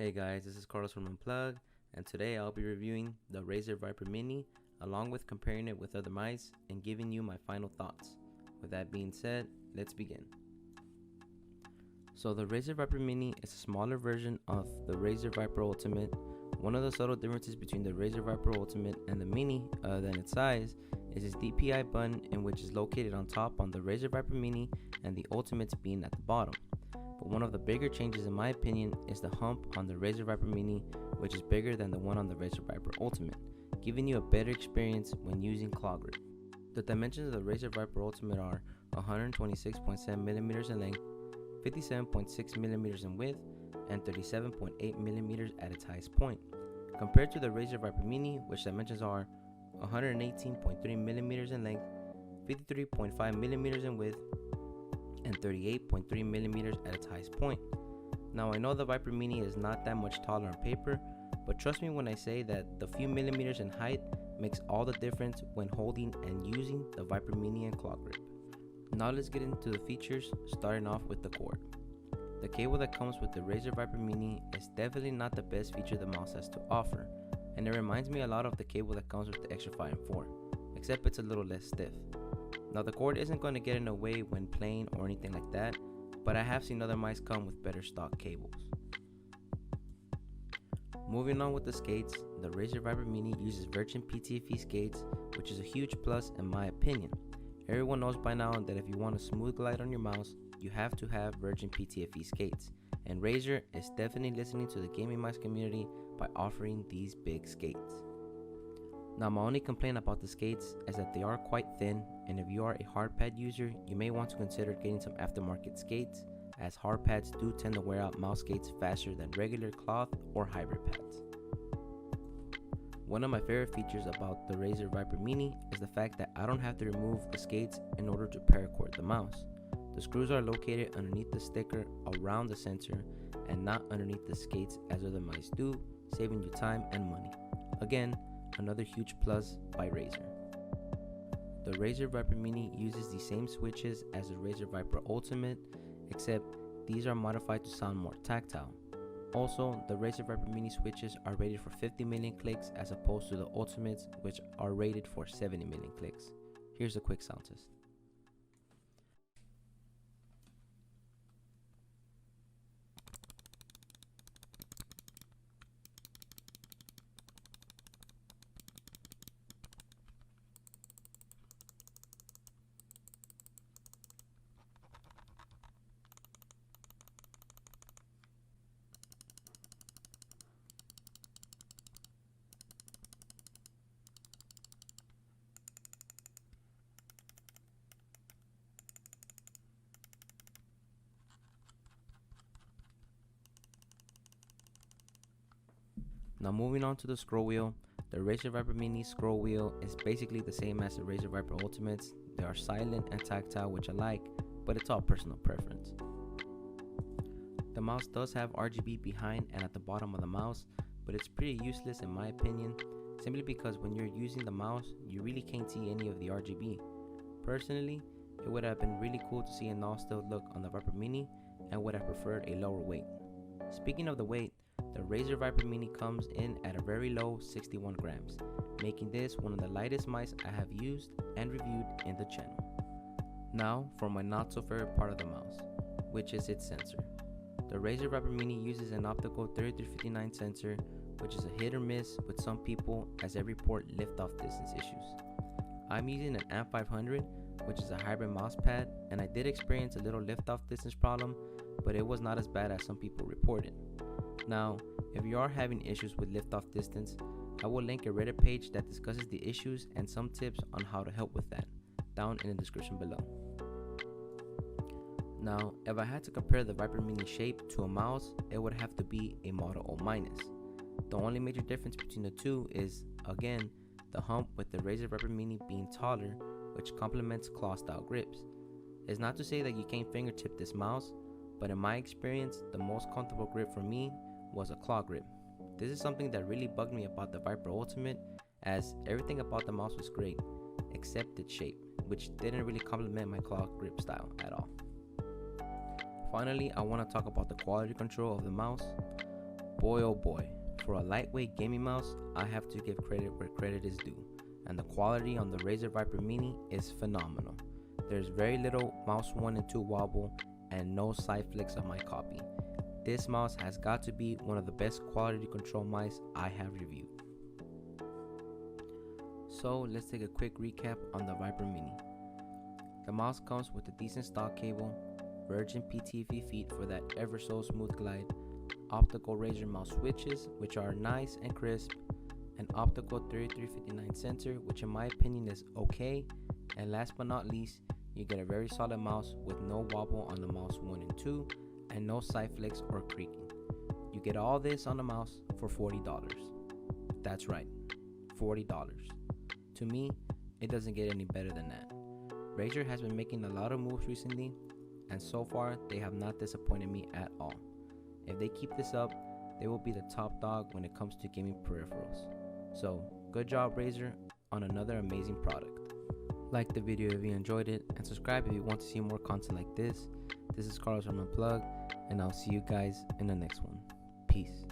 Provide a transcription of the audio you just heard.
Hey guys, this is Carlos from Unplug, and today I'll be reviewing the Razer Viper Mini along with comparing it with other mice and giving you my final thoughts. With that being said, let's begin. So the Razer Viper Mini is a smaller version of the Razer Viper Ultimate. One of the subtle differences between the Razer Viper Ultimate and the Mini, other than its size, is its DPI button, in which is located on top on the Razer Viper Mini and the Ultimates being at the bottom. But one of the bigger changes in my opinion is the hump on the Razer Viper Mini, which is bigger than the one on the Razer Viper Ultimate, giving you a better experience when using claw grip. The dimensions of the Razer Viper Ultimate are 126.7mm in length, 57.6mm in width, and 37.8mm at its highest point, compared to the Razer Viper Mini, which dimensions are 118.3mm in length, 53.5mm in width, and 38.3mm at its highest point. Now I know the Viper Mini is not that much taller on paper, but trust me when I say that the few millimeters in height makes all the difference when holding and using the Viper Mini and claw grip. Now let's get into the features, starting off with the cord. The cable that comes with the Razer Viper Mini is definitely not the best feature the mouse has to offer, and it reminds me a lot of the cable that comes with the Extra 5 and 4, except it's a little less stiff. Now the cord isn't going to get in the way when playing or anything like that, but I have seen other mice come with better stock cables. Moving on with the skates, the Razer Viper Mini uses Virgin PTFE skates, which is a huge plus in my opinion. Everyone knows by now that if you want a smooth glide on your mouse, you have to have Virgin PTFE skates, and Razer is definitely listening to the gaming mice community by offering these big skates. Now my only complaint about the skates is that they are quite thin, and if you are a hard pad user, you may want to consider getting some aftermarket skates, as hard pads do tend to wear out mouse skates faster than regular cloth or hybrid pads. One of my favorite features about the Razer Viper Mini is the fact that I don't have to remove the skates in order to paracord the mouse. The screws are located underneath the sticker around the sensor and not underneath the skates as other mice do, saving you time and money. Again, another huge plus by Razer. The Razer Viper Mini uses the same switches as the Razer Viper Ultimate, except these are modified to sound more tactile. Also, the Razer Viper Mini switches are rated for 50 million clicks as opposed to the Ultimates, which are rated for 70 million clicks. Here's a quick sound test. Now moving on to the scroll wheel, the Razer Viper Mini scroll wheel is basically the same as the Razer Viper Ultimates. They are silent and tactile, which I like, but it's all personal preference. The mouse does have RGB behind and at the bottom of the mouse, but it's pretty useless in my opinion, simply because when you're using the mouse, you really can't see any of the RGB. Personally, it would have been really cool to see a no-still look on the Viper Mini and would have preferred a lower weight. Speaking of the weight, the Razer Viper Mini comes in at a very low 61 grams, making this one of the lightest mice I have used and reviewed in the channel. Now for my not so favorite part of the mouse, which is its sensor. The Razer Viper Mini uses an optical 3359 sensor, which is a hit or miss with some people as they report lift-off distance issues. I'm using an AMP500, which is a hybrid mouse pad, and I did experience a little lift-off distance problem, but it was not as bad as some people reported. Now, if you are having issues with lift-off distance, I will link a Reddit page that discusses the issues and some tips on how to help with that, down in the description below. Now, if I had to compare the Viper Mini shape to a mouse, it would have to be a Model O-. The only major difference between the two is, again, the hump with the Razer Viper Mini being taller, which complements claw-style grips. It's not to say that you can't fingertip this mouse, but in my experience, the most comfortable grip for me was a claw grip. This is something that really bugged me about the Viper Ultimate, as everything about the mouse was great, except its shape, which didn't really complement my claw grip style at all. Finally, I want to talk about the quality control of the mouse. Boy oh boy, for a lightweight gaming mouse, I have to give credit where credit is due, and the quality on the Razer Viper Mini is phenomenal. There's very little mouse 1 and 2 wobble and no side flicks of my copy. This mouse has got to be one of the best quality control mice I have reviewed. So let's take a quick recap on the Viper Mini. The mouse comes with a decent stock cable, Virgin PTV feet for that ever so smooth glide, optical Razer mouse switches which are nice and crisp, an optical 3359 sensor which in my opinion is okay, and last but not least, you get a very solid mouse with no wobble on the mouse 1 and 2 and no side flicks or creaking. You get all this on the mouse for $40. That's right, $40. To me, it doesn't get any better than that. Razer has been making a lot of moves recently, and so far they have not disappointed me at all. If they keep this up, they will be the top dog when it comes to gaming peripherals. So, good job Razer on another amazing product. Like the video if you enjoyed it, and subscribe if you want to see more content like this. This is Carlos from Unplugged, and I'll see you guys in the next one. Peace.